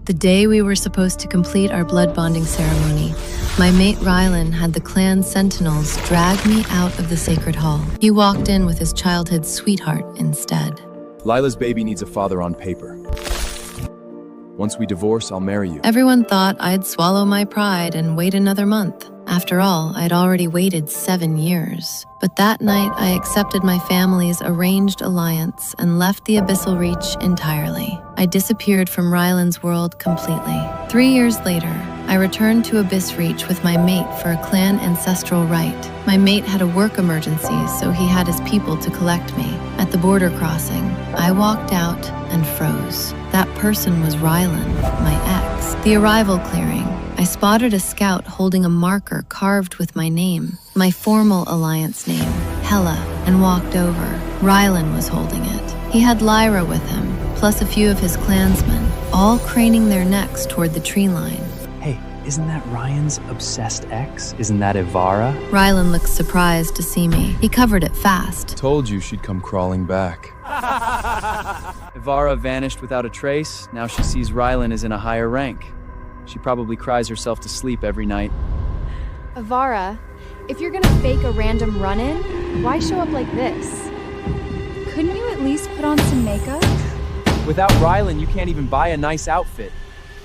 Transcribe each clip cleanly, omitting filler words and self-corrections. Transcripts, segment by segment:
The day we were supposed to complete our blood bonding ceremony, my mate Rylan had the clan sentinels drag me out of the sacred hall. He walked in with his childhood sweetheart instead. Lila's baby needs a father on paper. Once we divorce, I'll marry you. Everyone thought I'd swallow my pride and wait another month. After all, I'd already waited 7 years. But that night, I accepted my family's arranged alliance and left the Abyssal Reach entirely. I disappeared from Rylan's world completely. 3 years later, I returned to Abyss Reach with my mate for a clan ancestral rite. My mate had a work emergency, so he had his people to collect me. At the border crossing, I walked out and froze. That person was Rylan, my ex. The arrival clearing, I spotted a scout holding a marker carved with my name, my formal alliance name, Hela, and walked over. Rylan was holding it. He had Lyra with him, plus a few of his clansmen, all craning their necks toward the tree line. Hey, isn't that Ryan's obsessed ex? Isn't that Ivara? Rylan looked surprised to see me. He covered it fast. Told you she'd come crawling back. Ivara vanished without a trace. Now she sees Rylan is in a higher rank. She probably cries herself to sleep every night. Ivara, if you're gonna fake a random run-in, why show up like this? Couldn't you at least put on some makeup? Without Rylan, you can't even buy a nice outfit.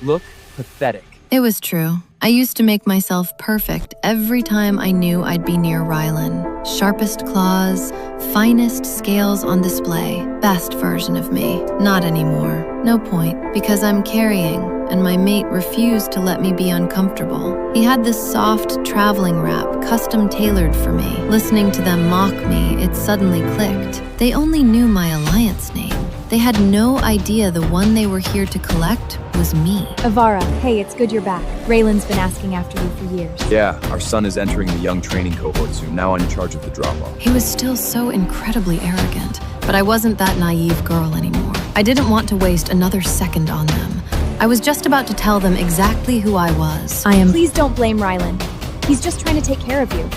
Look pathetic. It was true. I used to make myself perfect every time I knew I'd be near Rylan. Sharpest claws, finest scales on display. Best version of me. Not anymore. No point, because I'm carrying, and my mate refused to let me be uncomfortable. He had this soft traveling wrap, custom tailored for me. Listening to them mock me, it suddenly clicked. They only knew my alliance name. They had no idea the one they were here to collect was me. Ivara, hey, it's good you're back. Raylan's been asking after you for years. Yeah, our son is entering the young training cohort soon. Now I'm in charge of the drop-off. He was still so incredibly arrogant, but I wasn't that naive girl anymore. I didn't want to waste another second on them. I was just about to tell them exactly who I was. Please don't blame Rylan. He's just trying to take care of you.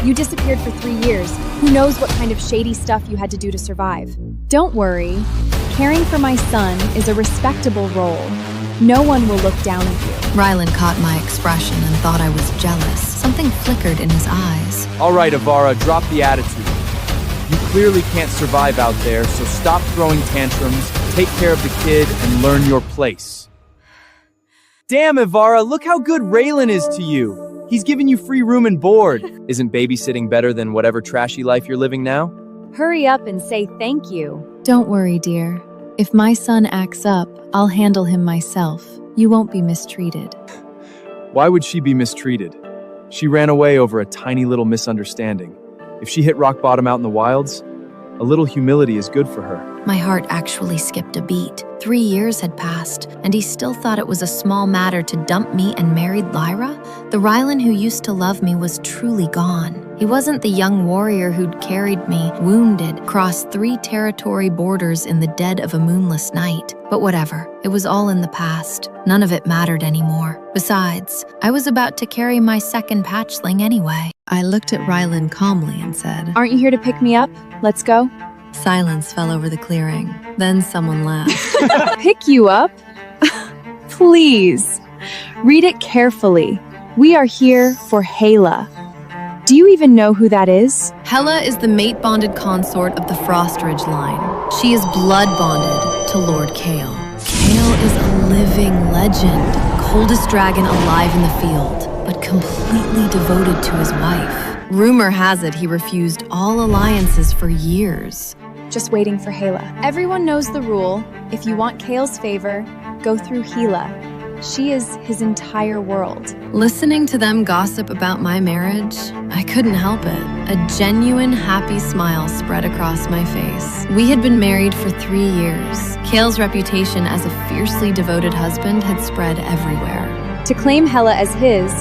You disappeared for 3 years. Who knows what kind of shady stuff you had to do to survive. Don't worry. Caring for my son is a respectable role. No one will look down at you. Rylan caught my expression and thought I was jealous. Something flickered in his eyes. All right, Ivara, drop the attitude. You clearly can't survive out there, so stop throwing tantrums, take care of the kid, and learn your place. Damn, Ivara, look how good Raylan is to you. He's giving you free room and board. Isn't babysitting better than whatever trashy life you're living now? Hurry up and say thank you. Don't worry, dear. If my son acts up, I'll handle him myself. You won't be mistreated. Why would she be mistreated? She ran away over a tiny little misunderstanding. If she hit rock bottom out in the wilds, a little humility is good for her. My heart actually skipped a beat. 3 years had passed, and he still thought it was a small matter to dump me and married Lyra? The Rylan who used to love me was truly gone. He wasn't the young warrior who'd carried me, wounded, across 3 territory borders in the dead of a moonless night. But whatever, it was all in the past. None of it mattered anymore. Besides, I was about to carry my second patchling anyway. I looked at Rylan calmly and said, Aren't you here to pick me up? Let's go. Silence fell over the clearing. Then someone laughed. Pick you up? Please. Read it carefully. We are here for Hela. Do you even know who that is? Hela is the mate-bonded consort of the Frostridge line. She is blood-bonded to Lord Kale. Kale is a living legend, coldest dragon alive in the field, but completely devoted to his wife. Rumor has it he refused all alliances for years. Just waiting for Hela. Everyone knows the rule. If you want Kale's favor, go through Hela. She is his entire world. Listening to them gossip about my marriage, I couldn't help it. A genuine happy smile spread across my face. We had been married for 3 years. Kale's reputation as a fiercely devoted husband had spread everywhere. To claim Hela as his,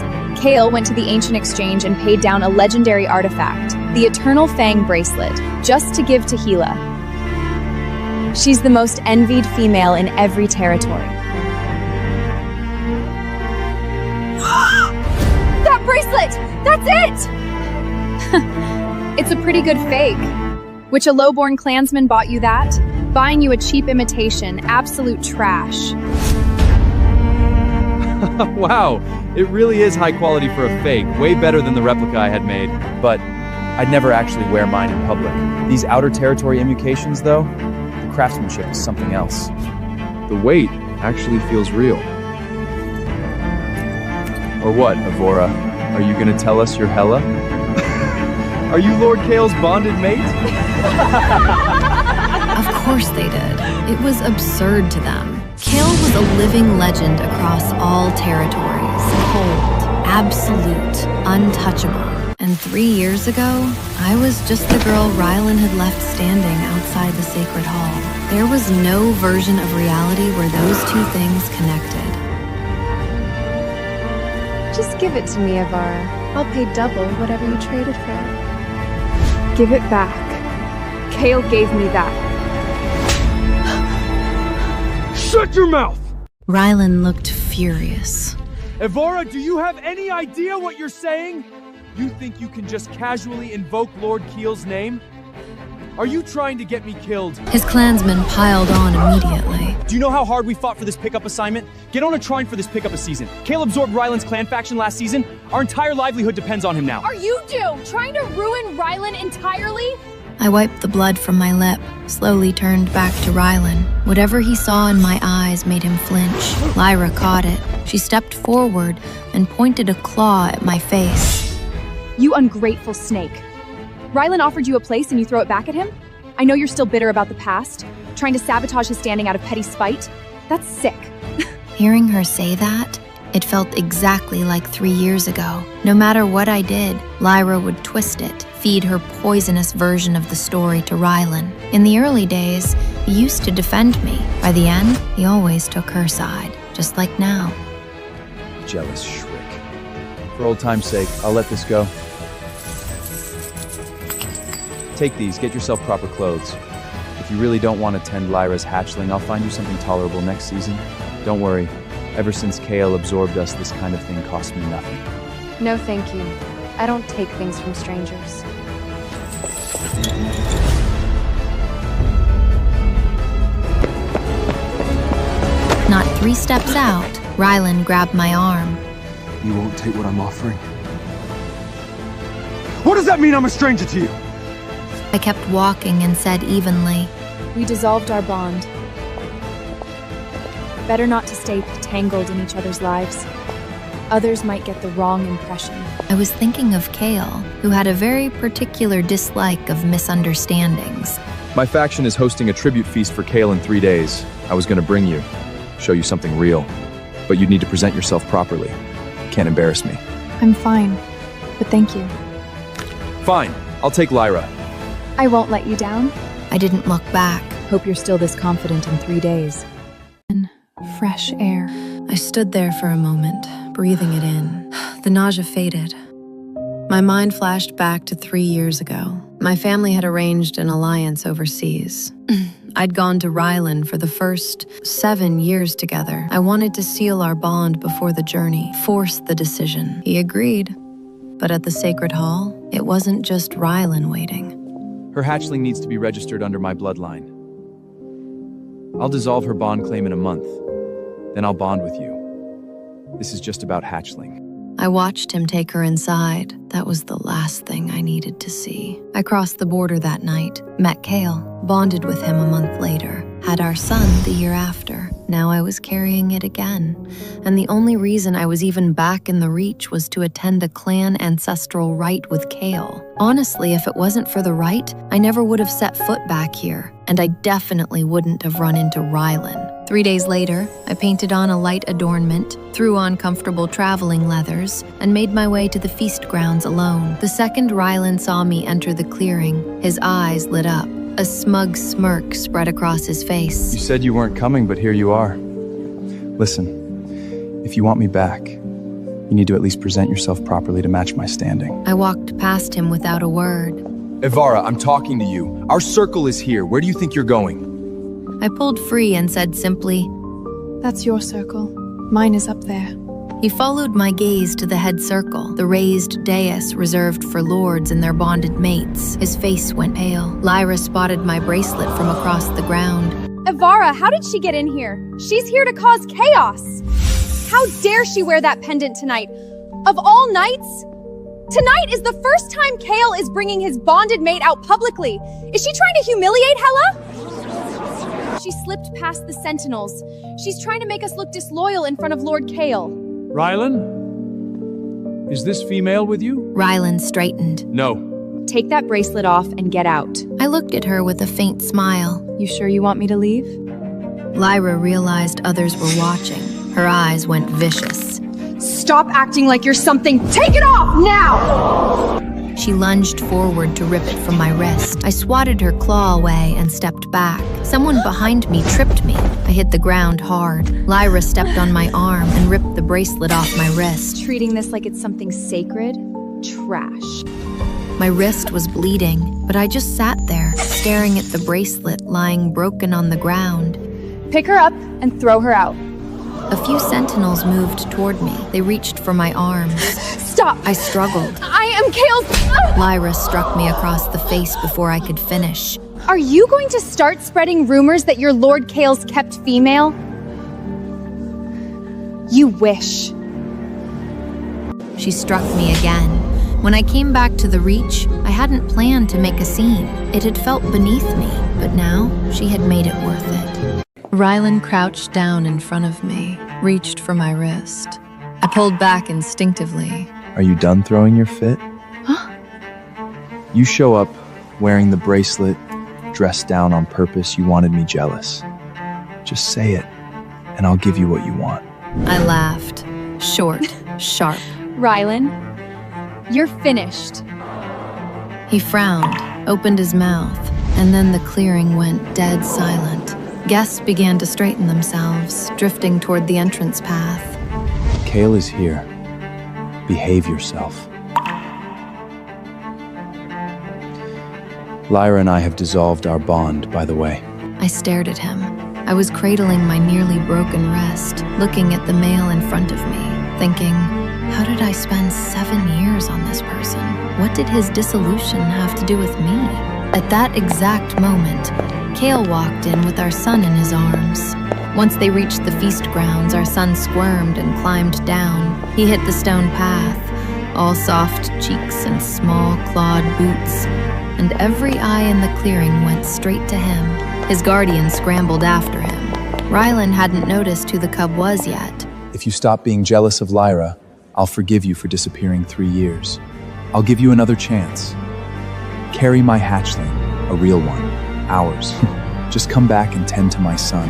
Kale went to the Ancient Exchange and paid down a legendary artifact, the Eternal Fang Bracelet, just to give to Hela. She's the most envied female in every territory. That bracelet! That's it! It's a pretty good fake. Which a lowborn clansman bought you that? Buying you a cheap imitation, absolute trash. Wow, it really is high quality for a fake, way better than the replica I had made. But I'd never actually wear mine in public. These outer territory emucations, though, the craftsmanship is something else. The weight actually feels real. Or what, Evora? Are you gonna tell us you're Hela? Are you Lord Kale's bonded mate? Of course they did. It was absurd to them. Kale was a living legend across all territories. Cold, absolute, untouchable. And 3 years ago, I was just the girl Rylan had left standing outside the Sacred Hall. There was no version of reality where those two things connected. Just give it to me, Evara. I'll pay double whatever you traded for it. Give it back. Kale gave me that. Shut your mouth! Rylan looked furious. Evora, do you have any idea what you're saying? You think you can just casually invoke Lord Keel's name? Are you trying to get me killed? His clansmen piled on immediately. Do you know how hard we fought for this pickup assignment? Get on a trine for this pickup a season. Kale absorbed Rylan's clan faction last season. Our entire livelihood depends on him now. Are you two trying to ruin Rylan entirely? I wiped the blood from my lip, slowly turned back to Rylan. Whatever he saw in my eyes made him flinch. Lyra caught it. She stepped forward and pointed a claw at my face. You ungrateful snake. Rylan offered you a place and you throw it back at him? I know you're still bitter about the past, trying to sabotage his standing out of petty spite. That's sick. Hearing her say that, it felt exactly like 3 years ago. No matter what I did, Lyra would twist it, feed her poisonous version of the story to Rylan. In the early days, he used to defend me. By the end, he always took her side, just like now. Jealous shriek. For old time's sake, I'll let this go. Take these, get yourself proper clothes. If you really don't want to tend Lyra's hatchling, I'll find you something tolerable next season. Don't worry, ever since Kale absorbed us, this kind of thing cost me nothing. No, thank you. I don't take things from strangers. Not 3 steps out, Rylan grabbed my arm. You won't take what I'm offering? What does that mean I'm a stranger to you? I kept walking and said evenly, We dissolved our bond. Better not to stay tangled in each other's lives. Others might get the wrong impression. I was thinking of Kale, who had a very particular dislike of misunderstandings. My faction is hosting a tribute feast for Kale in 3 days. I was gonna bring you, show you something real. But you'd need to present yourself properly. Can't embarrass me. I'm fine, but thank you. Fine, I'll take Lyra. I won't let you down. I didn't look back. Hope you're still this confident in 3 days. Fresh air. I stood there for a moment, breathing it in. The nausea faded. My mind flashed back to 3 years ago. My family had arranged an alliance overseas. I'd gone to Rylan for the first 7 years together. I wanted to seal our bond before the journey, force the decision. He agreed. But at the Sacred Hall, it wasn't just Rylan waiting. Her hatchling needs to be registered under my bloodline. I'll dissolve her bond claim in a month. Then I'll bond with you. This is just about hatchling. I watched him take her inside. That was the last thing I needed to see. I crossed the border that night, met Kale, bonded with him a month later, had our son the year after. Now I was carrying it again. And the only reason I was even back in the Reach was to attend a clan ancestral rite with Kale. Honestly, if it wasn't for the rite, I never would have set foot back here. And I definitely wouldn't have run into Rylan. 3 days later, I painted on a light adornment, threw on comfortable traveling leathers, and made my way to the feast grounds alone. The second Rylan saw me enter the clearing, his eyes lit up. A smug smirk spread across his face. You said you weren't coming, but here you are. Listen, if you want me back, you need to at least present yourself properly to match my standing. I walked past him without a word. Evara, I'm talking to you. Our circle is here. Where do you think you're going? I pulled free and said simply, That's your circle. Mine is up there. He followed my gaze to the head circle, the raised dais reserved for lords and their bonded mates. His face went pale. Lyra spotted my bracelet from across the ground. Evara, how did she get in here? She's here to cause chaos. How How dare she wear that pendant tonight? Of all nights? Tonight is the first time Kale is bringing his bonded mate out publicly. Is she trying to humiliate Hela? She slipped past the sentinels. She's trying to make us look disloyal in front of Lord Kale. Rylan? Is this female with you? Rylan straightened. No. Take that bracelet off and get out. I looked at her with a faint smile. You sure you want me to leave? Lyra realized others were watching. Her eyes went vicious. Stop acting like you're something. Take it off now! She lunged forward to rip it from my wrist. I swatted her claw away and stepped back. Someone behind me tripped me. I hit the ground hard. Lyra stepped on my arm and ripped the bracelet off my wrist. Treating this like it's something sacred? Trash. My wrist was bleeding, but I just sat there, staring at the bracelet lying broken on the ground. Pick her up and throw her out. A few sentinels moved toward me. They reached for my arms. Stop! I struggled. I am Kale's... Lyra struck me across the face before I could finish. Are you going to start spreading rumors that your Lord Kale's kept female? You wish. She struck me again. When I came back to the Reach, I hadn't planned to make a scene. It had felt beneath me, but now she had made it worth it. Rylan crouched down in front of me, reached for my wrist. I pulled back instinctively. Are you done throwing your fit? Huh? You show up wearing the bracelet, dressed down on purpose. You wanted me jealous. Just say it, and I'll give you what you want. I laughed. Short, sharp. Rylan, you're finished. He frowned, opened his mouth, and then the clearing went dead silent. Guests began to straighten themselves, drifting toward the entrance path. Kale is here. Behave yourself. Lyra and I have dissolved our bond, by the way. I stared at him. I was cradling my nearly broken wrist, looking at the male in front of me, thinking, how did I spend 7 years on this person? What did his dissolution have to do with me? At that exact moment, Kale walked in with our son in his arms. Once they reached the feast grounds, our son squirmed and climbed down. He hit the stone path, all soft cheeks and small clawed boots, and every eye in the clearing went straight to him. His guardian scrambled after him. Rylan hadn't noticed who the cub was yet. If you stop being jealous of Lyra, I'll forgive you for disappearing 3 years. I'll give you another chance. Carry my hatchling, a real one, ours. Just come back and tend to my son.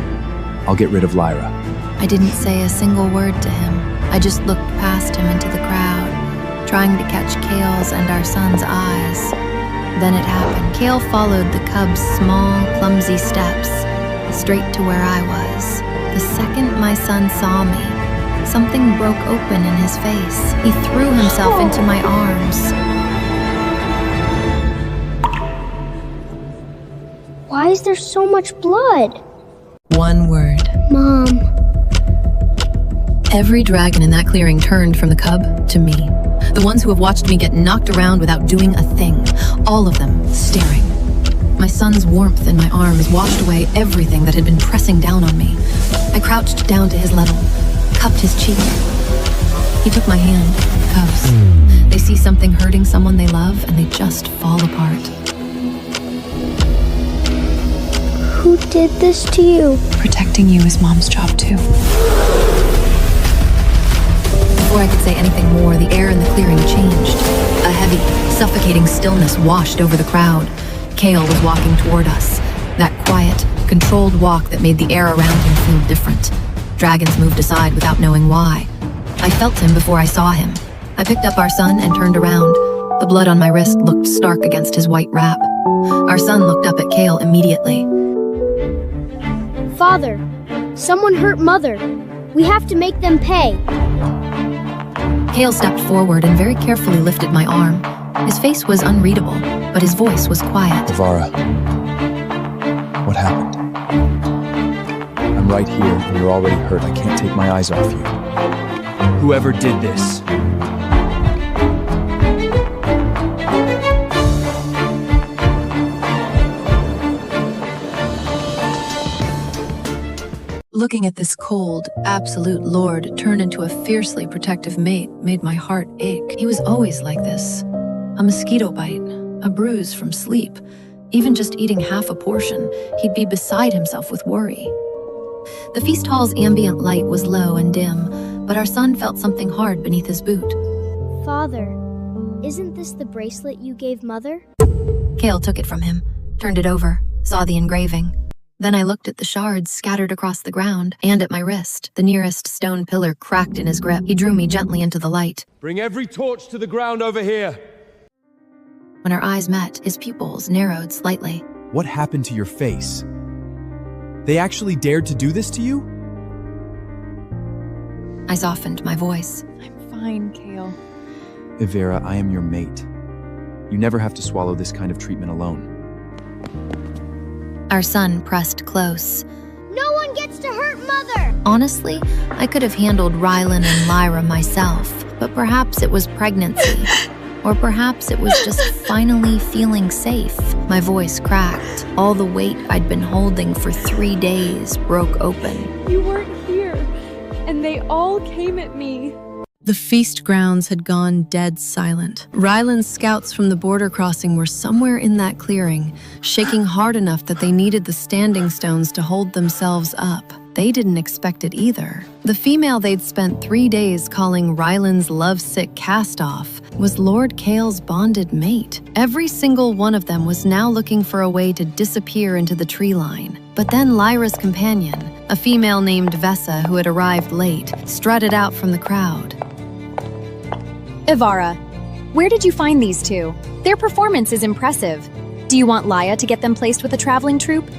I'll get rid of Lyra. I didn't say a single word to him. I just looked past him into the crowd, trying to catch Kale's and our son's eyes. Then it happened. Kale followed the cub's small, clumsy steps, straight to where I was. The second my son saw me, something broke open in his face. He threw himself into my arms. Why is there so much blood? One word. Mom. Every dragon in that clearing turned from the cub to me. The ones who have watched me get knocked around without doing a thing. All of them staring. My son's warmth in my arms washed away everything that had been pressing down on me. I crouched down to his level, cupped his cheek. He took my hand. Cubs. They see something hurting someone they love and they just fall apart. Who did this to you? Protecting you is Mom's job too. Before I could say anything more, the air in the clearing changed. A heavy, suffocating stillness washed over the crowd. Kale was walking toward us. That quiet, controlled walk that made the air around him feel different. Dragons moved aside without knowing why. I felt him before I saw him. I picked up our son and turned around. The blood on my wrist looked stark against his white wrap. Our son looked up at Kale immediately. Father, someone hurt Mother. We have to make them pay. Kale stepped forward and very carefully lifted my arm. His face was unreadable, but his voice was quiet. Avara, what happened? I'm right here, and you're already hurt. I can't take my eyes off you. Whoever did this. Looking at this cold, absolute lord turn into a fiercely protective mate made my heart ache. He was always like this. A mosquito bite, a bruise from sleep, even just eating half a portion, he'd be beside himself with worry. The feast hall's ambient light was low and dim, but our son felt something hard beneath his boot. Father, isn't this the bracelet you gave Mother? Kale took it from him, turned it over, saw the engraving. Then I looked at the shards scattered across the ground and at my wrist. The nearest stone pillar cracked in his grip. He drew me gently into the light. Bring every torch to the ground over here. When our eyes met, his pupils narrowed slightly. What happened to your face? They actually dared to do this to you? I softened my voice. I'm fine, Kale. Ivera, I am your mate. You never have to swallow this kind of treatment alone. Our son pressed close. No one gets to hurt Mother! Honestly, I could have handled Rylan and Lyra myself, but perhaps it was pregnancy. Or perhaps it was just finally feeling safe. My voice cracked. All the weight I'd been holding for 3 days broke open. You weren't here, and they all came at me. The feast grounds had gone dead silent. Ryland's scouts from the border crossing were somewhere in that clearing, shaking hard enough that they needed the standing stones to hold themselves up. They didn't expect it either. The female they'd spent 3 days calling Ryland's lovesick cast-off was Lord Kale's bonded mate. Every single one of them was now looking for a way to disappear into the tree line. But then Lyra's companion, a female named Vessa who had arrived late, strutted out from the crowd. Ivara, where did you find these two? Their performance is impressive. Do you want Laya to get them placed with a traveling troupe?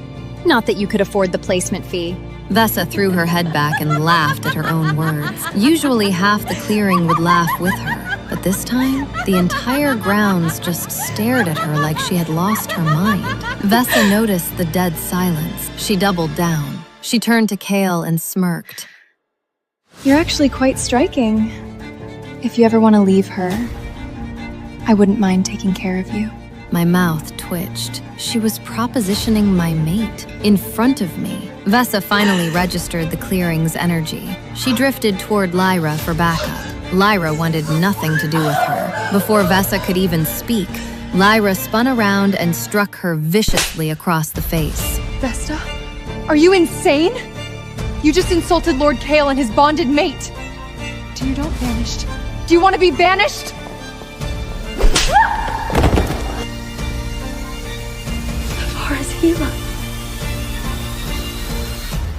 Not that you could afford the placement fee. Vessa threw her head back and laughed at her own words. Usually half the clearing would laugh with her, but this time, the entire grounds just stared at her like she had lost her mind. Vessa noticed the dead silence. She doubled down. She turned to Kale and smirked. You're actually quite striking. If you ever want to leave her, I wouldn't mind taking care of you. My mouth twitched. She was propositioning my mate in front of me. Vessa finally registered the clearing's energy. She drifted toward Lyra for backup. Lyra wanted nothing to do with her. Before Vessa could even speak, Lyra spun around and struck her viciously across the face. Vesta, are you insane? You just insulted Lord Kale and his bonded mate. Do you want banished? Do you want to be banished? Avara's Hela.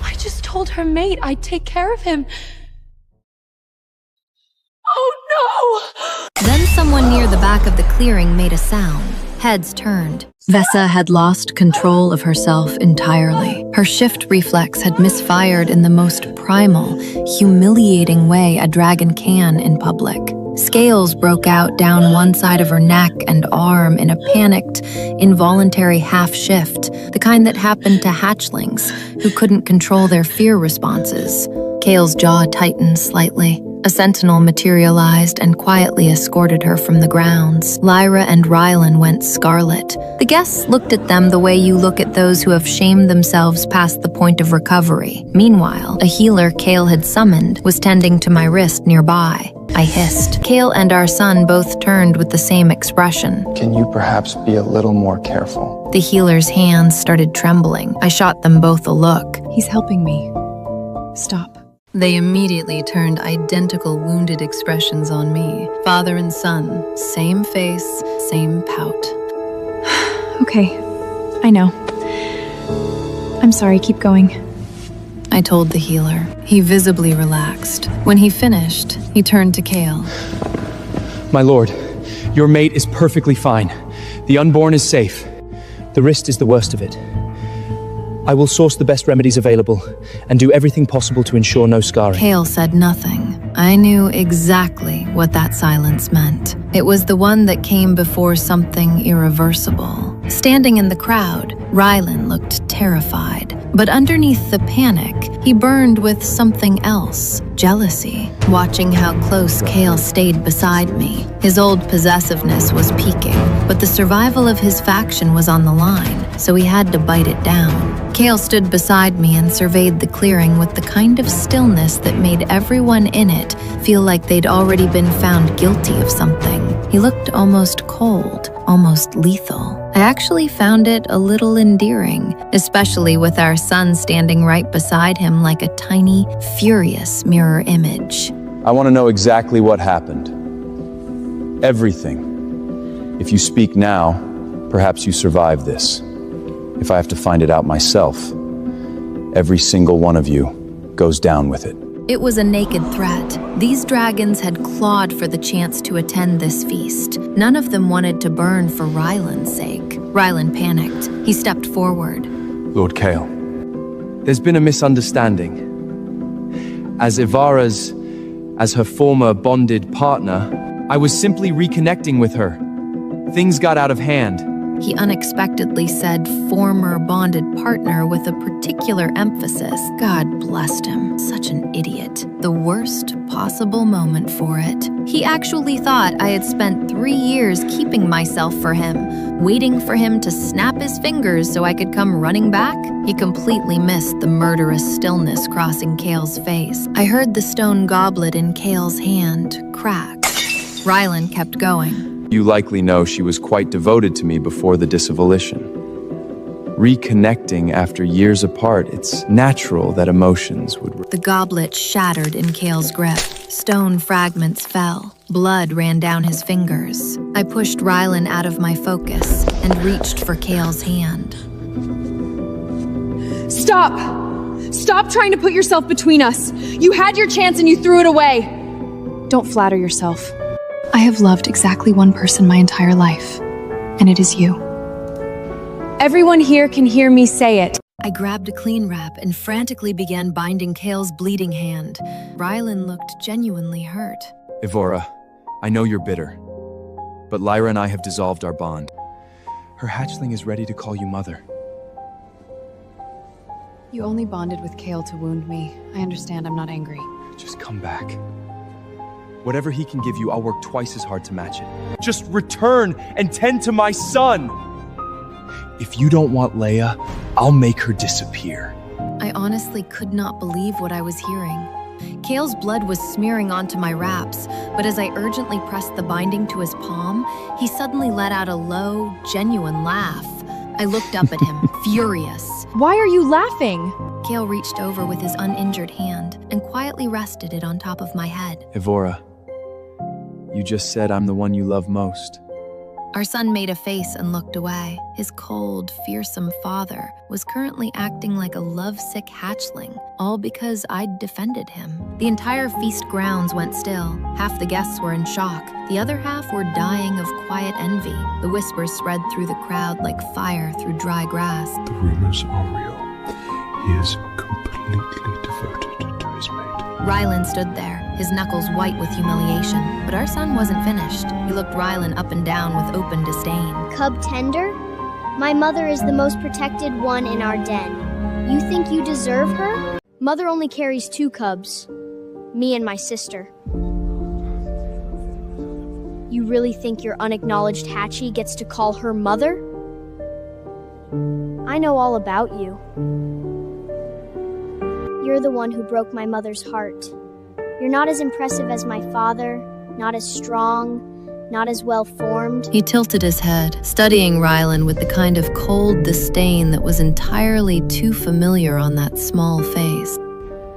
I just told her mate I'd take care of him. Oh no! Then someone near the back of the clearing made a sound. Heads turned. Vessa had lost control of herself entirely. Her shift reflex had misfired in the most primal, humiliating way a dragon can in public. Scales broke out down one side of her neck and arm in a panicked, involuntary half-shift, the kind that happened to hatchlings who couldn't control their fear responses. Kale's jaw tightened slightly. A sentinel materialized and quietly escorted her from the grounds. Lyra and Rylan went scarlet. The guests looked at them the way you look at those who have shamed themselves past the point of recovery. Meanwhile, a healer Kale had summoned was tending to my wrist nearby. I hissed. Kale and our son both turned with the same expression. Can you perhaps be a little more careful? The healer's hands started trembling. I shot them both a look. He's helping me. Stop. They immediately turned identical wounded expressions on me. Father and son, same face, same pout. Okay, I know. I'm sorry, keep going. I told the healer. He visibly relaxed. When he finished, he turned to Kale. My lord, your mate is perfectly fine. The unborn is safe. The wrist is the worst of it. I will source the best remedies available and do everything possible to ensure no scarring. Kale said nothing. I knew exactly what that silence meant. It was the one that came before something irreversible. Standing in the crowd, Rylan looked terrified. But underneath the panic, he burned with something else. jealousy, watching how close Kale stayed beside me. His old possessiveness was peaking, but the survival of his faction was on the line, so he had to bite it down. Kale stood beside me and surveyed the clearing with the kind of stillness that made everyone in it feel like they'd already been found guilty of something. He looked almost cold, almost lethal. I actually found it a little endearing, especially with our son standing right beside him like a tiny, furious mirror image. I want to know exactly what happened. Everything. If you speak now, perhaps you survive this. If I have to find it out myself, every single one of you goes down with it. It was a naked threat. These dragons had clawed for the chance to attend this feast. None of them wanted to burn for Ryland's sake. Ryland panicked. He stepped forward. Lord Kale. There's been a misunderstanding. As her former bonded partner, I was simply reconnecting with her. Things got out of hand. He unexpectedly said former bonded partner with a particular emphasis. God blessed him. Such an idiot. The worst possible moment for it. He actually thought I had spent 3 years keeping myself for him, waiting for him to snap his fingers so I could come running back. He completely missed the murderous stillness crossing Kale's face. I heard the stone goblet in Kale's hand crack. Ryland kept going. You likely know she was quite devoted to me before the disavolition. Reconnecting after years apart, it's natural that emotions would... The goblet shattered in Kale's grip. Stone fragments fell. Blood ran down his fingers. I pushed Ryland out of my focus and reached for Kale's hand. Stop! Stop trying to put yourself between us. You had your chance and you threw it away. Don't flatter yourself. I have loved exactly one person my entire life, and it is you. Everyone here can hear me say it. I grabbed a clean wrap and frantically began binding Kale's bleeding hand. Ryland looked genuinely hurt. Evora, I know you're bitter, but Lyra and I have dissolved our bond. Her hatchling is ready to call you mother. You only bonded with Kale to wound me. I understand, I'm not angry. Just come back. Whatever he can give you, I'll work twice as hard to match it. Just return and tend to my son! If you don't want Leia, I'll make her disappear. I honestly could not believe what I was hearing. Kale's blood was smearing onto my wraps, but as I urgently pressed the binding to his palm, he suddenly let out a low, genuine laugh. I looked up at him, furious. Why are you laughing? Kale reached over with his uninjured hand and quietly rested it on top of my head. Evora, you just said I'm the one you love most. Our son made a face and looked away. His cold, fearsome father was currently acting like a lovesick hatchling, all because I'd defended him. The entire feast grounds went still. Half the guests were in shock. The other half were dying of quiet envy. The whispers spread through the crowd like fire through dry grass. The rumors are real. He is completely devoted to his mate. Ryland stood there, his knuckles white with humiliation. But our son wasn't finished. He looked Ryland up and down with open disdain. Cub tender? My mother is the most protected one in our den. You think you deserve her? Mother only carries 2 cubs. Me and my sister. You really think your unacknowledged Hatchie gets to call her mother? I know all about you. You're the one who broke my mother's heart. You're not as impressive as my father, not as strong, not as well-formed. He tilted his head, studying Ryland with the kind of cold disdain that was entirely too familiar on that small face.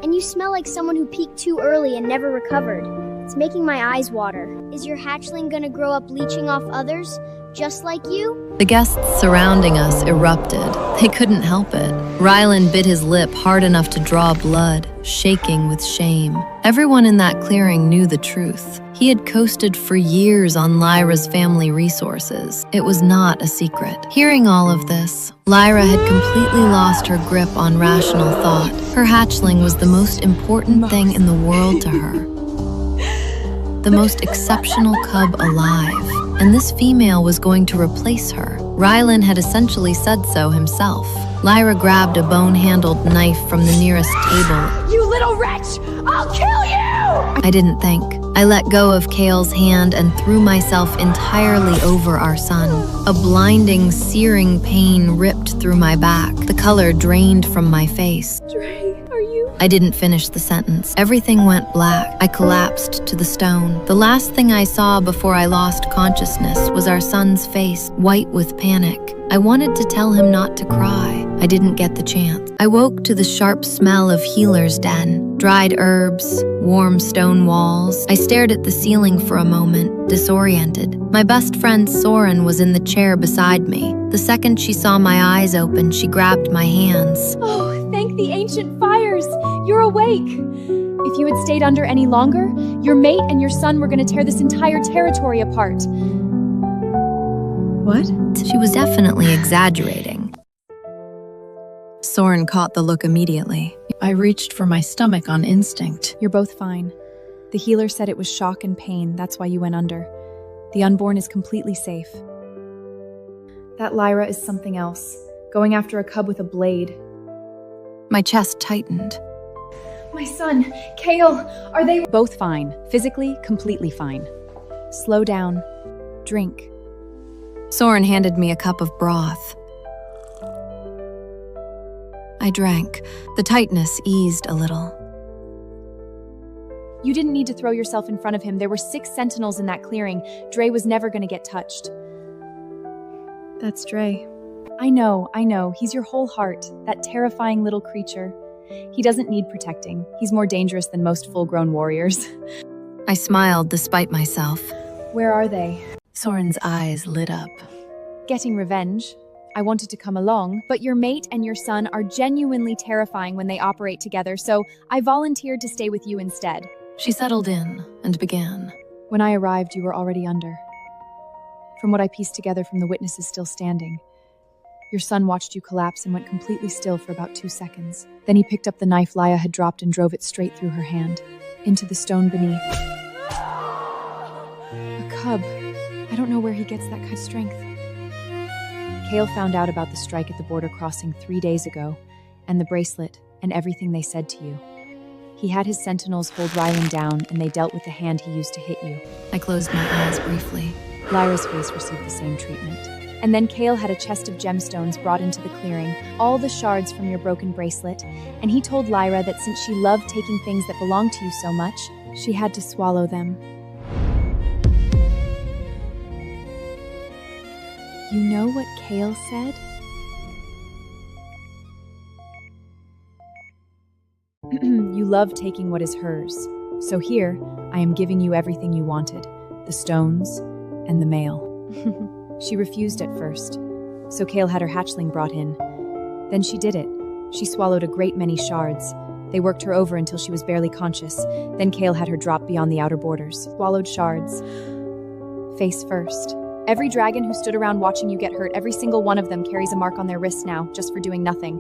And you smell like someone who peaked too early and never recovered. It's making my eyes water. Is your hatchling gonna grow up leeching off others, just like you? The guests surrounding us erupted. They couldn't help it. Ryland bit his lip hard enough to draw blood, shaking with shame. Everyone in that clearing knew the truth. He had coasted for years on Lyra's family resources. It was not a secret. Hearing all of this, Lyra had completely lost her grip on rational thought. Her hatchling was the most important thing in the world to her. The most exceptional cub alive. And this female was going to replace her. Ryland had essentially said so himself. Lyra grabbed a bone-handled knife from the nearest table. You little wretch! I'll kill you! I didn't think. I let go of Kale's hand and threw myself entirely over our son. A blinding, searing pain ripped through my back. The color drained from my face. Dre, are you? I didn't finish the sentence. Everything went black. I collapsed to the stone. The last thing I saw before I lost consciousness was our son's face, white with panic. I wanted to tell him not to cry. I didn't get the chance. I woke to the sharp smell of Healer's Den. Dried herbs, warm stone walls. I stared at the ceiling for a moment, disoriented. My best friend Soren was in the chair beside me. The second she saw my eyes open, she grabbed my hands. Oh, thank the ancient fires! You're awake! If you had stayed under any longer, your mate and your son were going to tear this entire territory apart. What? She was definitely exaggerating. Soren caught the look immediately. I reached for my stomach on instinct. You're both fine. The healer said it was shock and pain, that's why you went under. The unborn is completely safe. That Lyra is something else, going after a cub with a blade. My chest tightened. My son, Kale, are they both fine? Physically, completely fine. Slow down. Drink. Soren handed me a cup of broth. I drank. The tightness eased a little. You didn't need to throw yourself in front of him. There were 6 sentinels in that clearing. Dre was never going to get touched. That's Dre. I know. He's your whole heart, that terrifying little creature. He doesn't need protecting. He's more dangerous than most full-grown warriors. I smiled despite myself. Where are they? Soren's eyes lit up. Getting revenge. I wanted to come along, but your mate and your son are genuinely terrifying when they operate together, so I volunteered to stay with you instead. She settled in and began. When I arrived, you were already under. From what I pieced together from the witnesses still standing, your son watched you collapse and went completely still for about 2 seconds. Then he picked up the knife Laya had dropped and drove it straight through her hand, into the stone beneath. A cub. I don't know where he gets that kind of strength. Kale found out about the strike at the border crossing 3 days ago, and the bracelet, and everything they said to you. He had his sentinels hold Rylan down, and they dealt with the hand he used to hit you. I closed my eyes briefly. Lyra's face received the same treatment. And then Kale had a chest of gemstones brought into the clearing, all the shards from your broken bracelet, and he told Lyra that since she loved taking things that belonged to you so much, she had to swallow them. You know what Kale said? You love taking what is hers. So here, I am giving you everything you wanted. The stones and the mail. She refused at first, so Kale had her hatchling brought in. Then she did it. She swallowed a great many shards. They worked her over until she was barely conscious. Then Kale had her drop beyond the outer borders. Swallowed shards. Face first. Every dragon who stood around watching you get hurt, every single one of them carries a mark on their wrists now, just for doing nothing.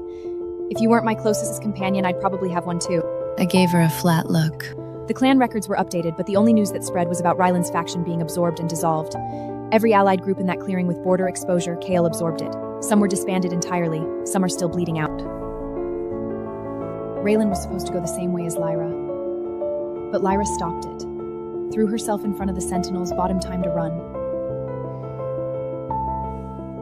If you weren't my closest companion, I'd probably have one too. I gave her a flat look. The clan records were updated, but the only news that spread was about Rylan's faction being absorbed and dissolved. Every allied group in that clearing with border exposure, Kale absorbed it. Some were disbanded entirely, some are still bleeding out. Raylan was supposed to go the same way as Lyra. But Lyra stopped it. Threw herself in front of the sentinels, bought him time to run.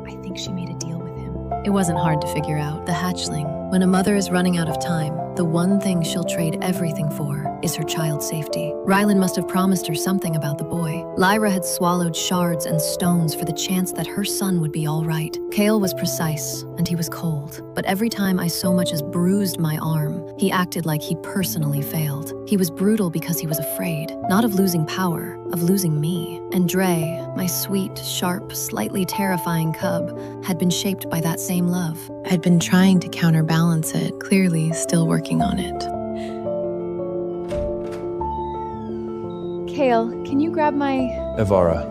I think she made a deal with him. It wasn't hard to figure out. The hatchling. When a mother is running out of time, the one thing she'll trade everything for is her child's safety. Rylan must have promised her something about the boy. Lyra had swallowed shards and stones for the chance that her son would be all right. Kale was precise, and he was cold. But every time I so much as bruised my arm, he acted like he personally failed. He was brutal because he was afraid, not of losing power, of losing me. And Dre, my sweet, sharp, slightly terrifying cub, had been shaped by that same love. I'd been trying to counterbalance it, clearly still working on it. Kale, can you grab my... Evara,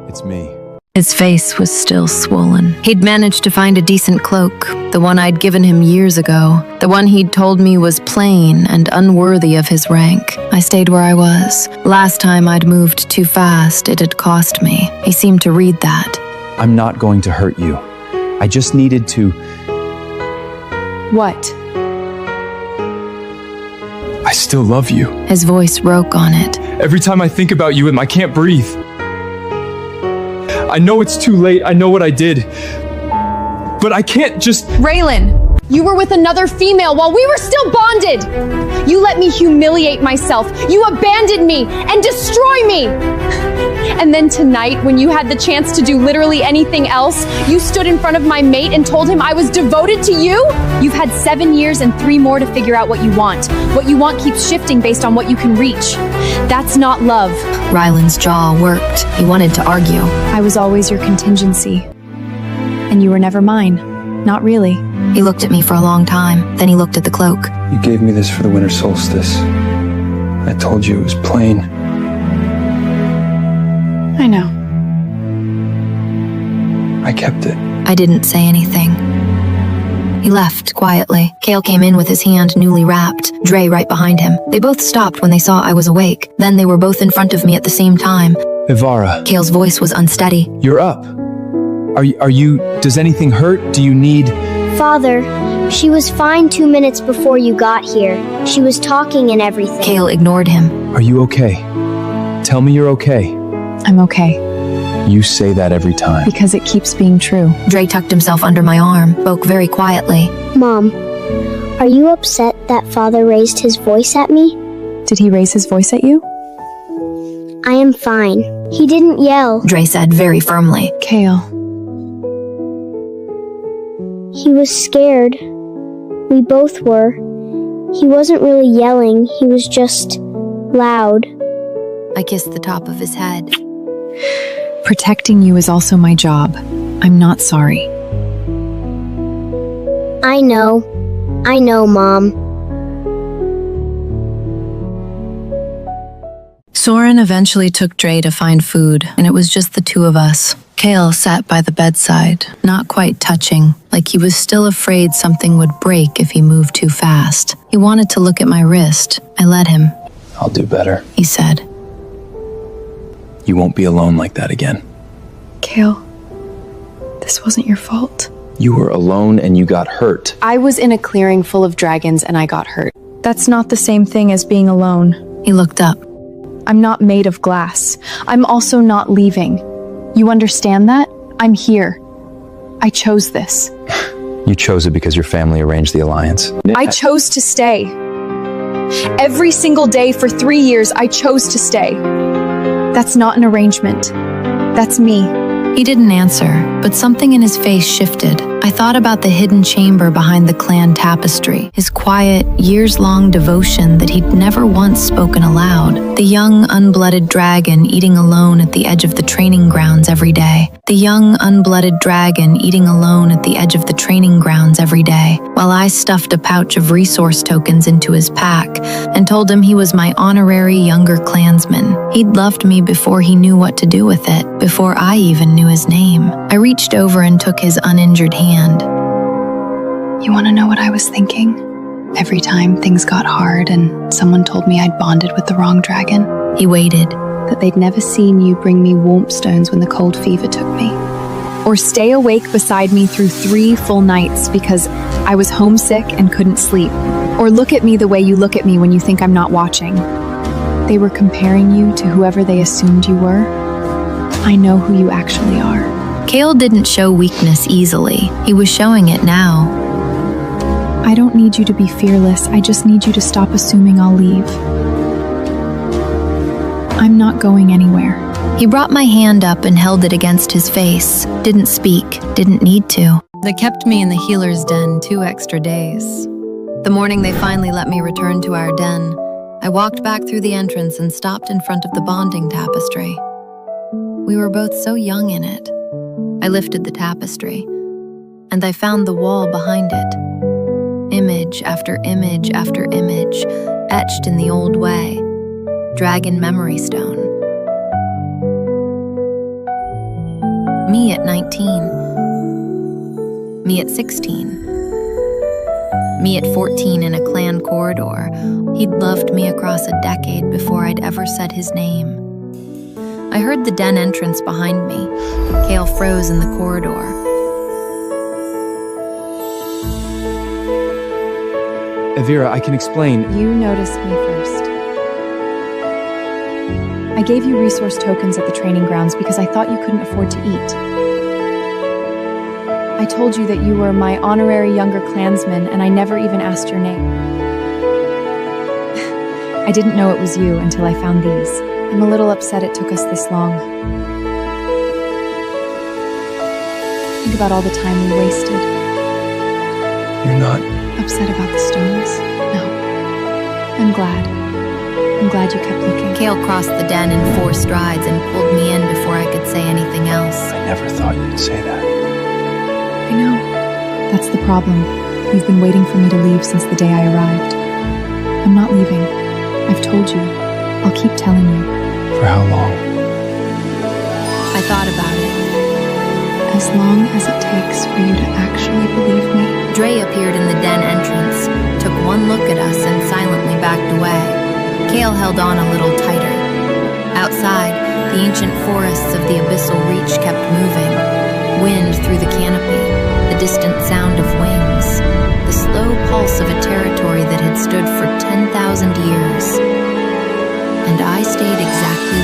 it's me. His face was still swollen. He'd managed to find a decent cloak, the one I'd given him years ago, the one he'd told me was plain and unworthy of his rank. I stayed where I was. Last time I'd moved too fast, it had cost me. He seemed to read that. I'm not going to hurt you. I just needed to... What? I still love you. His voice broke on it. Every time I think about you, I can't breathe. I know it's too late. I know what I did. But I can't just... Raylan, you were with another female while we were still bonded. You let me humiliate myself. You abandoned me and destroy me. And then tonight, when you had the chance to do literally anything else, you stood in front of my mate and told him I was devoted to you? You've had 7 years and 3 more to figure out what you want. What you want keeps shifting based on what you can reach. That's not love. Ryland's jaw worked. He wanted to argue. I was always your contingency. And you were never mine. Not really. He looked at me for a long time. Then he looked at the cloak. You gave me this for the winter solstice. I told you it was plain. I know. I kept it. I didn't say anything. He left quietly. Kale came in with his hand newly wrapped, Dre right behind him. They both stopped when they saw I was awake. Then they were both in front of me at the same time. Ivara, Kale's voice was unsteady. you're up. Are you... Does anything hurt? Do you need... Father, she was fine 2 minutes before you got here. She was talking and everything. Kale ignored him. Are you okay? Tell me you're okay. I'm okay. You say that every time. Because it keeps being true. Dre tucked himself under my arm, spoke very quietly. Mom, are you upset that Father raised his voice at me? Did he raise his voice at you? I am fine. He didn't yell. Dre said very firmly. Kale. He was scared. We both were. He wasn't really yelling. He was just loud. I kissed the top of his head. Protecting you is also my job. I'm not sorry. I know. I know, Mom. Soren eventually took Dre to find food, and it was just the two of us. Kale sat by the bedside, not quite touching, like he was still afraid something would break if he moved too fast. He wanted to look at my wrist. I let him. I'll do better. He said. You won't be alone like that again. Kale, this wasn't your fault. You were alone and you got hurt. I was in a clearing full of dragons and I got hurt. That's not the same thing as being alone. He looked up. I'm not made of glass. I'm also not leaving. You understand that? I'm here. I chose this. You chose it because your family arranged the alliance. I chose to stay. Every single day for 3 years, I chose to stay. That's not an arrangement. That's me. He didn't answer, but something in his face shifted. I thought about the hidden chamber behind the clan tapestry, his quiet, years-long devotion that he'd never once spoken aloud. The young, unblooded dragon eating alone at the edge of the training grounds every day. The young, unblooded dragon eating alone at the edge of the training grounds every day, while I stuffed a pouch of resource tokens into his pack and told him he was my honorary younger clansman. He'd loved me before he knew what to do with it, before I even knew his name. I reached over and took his uninjured hand. You want to know what I was thinking? Every time things got hard and someone told me I'd bonded with the wrong dragon. He waited. That they'd never seen you bring me warmth stones when the cold fever took me. Or stay awake beside me through 3 full nights because I was homesick and couldn't sleep. Or look at me the way you look at me when you think I'm not watching. They were comparing you to whoever they assumed you were. I know who you actually are. Kale didn't show weakness easily. He was showing it now. I don't need you to be fearless. I just need you to stop assuming I'll leave. I'm not going anywhere. He brought my hand up and held it against his face. Didn't speak. Didn't need to. They kept me in the healer's den 2 extra days. The morning they finally let me return to our den, I walked back through the entrance and stopped in front of the bonding tapestry. We were both so young in it. I lifted the tapestry, and I found the wall behind it. Image after image after image, etched in the old way. Dragon memory stone. Me at 19. Me at 16. Me at 14 in a clan corridor. He'd loved me across a decade before I'd ever said his name. I heard the den entrance behind me. Kale froze in the corridor. Avira, I can explain. You noticed me first. I gave you resource tokens at the training grounds because I thought you couldn't afford to eat. I told you that you were my honorary younger clansman, and I never even asked your name. I didn't know it was you until I found these. I'm a little upset it took us this long. Think about all the time we wasted. You're not. Upset about the stones? No. I'm glad. I'm glad you kept looking. Kale crossed the den in 4 strides and pulled me in before I could say anything else. I never thought you'd say that. I know. That's the problem. You've been waiting for me to leave since the day I arrived. I'm not leaving. I've told you. I'll keep telling you. For how long? I thought about it. As long as it takes for you to actually believe me. Dre appeared in the den entrance, took one look at us, and silently backed away. Kale held on a little tighter. Outside, the ancient forests of the Abyssal Reach kept moving. Wind through the canopy, the distant sound of wings, the slow pulse of a territory that had stood for 10,000 years. And I stayed exactly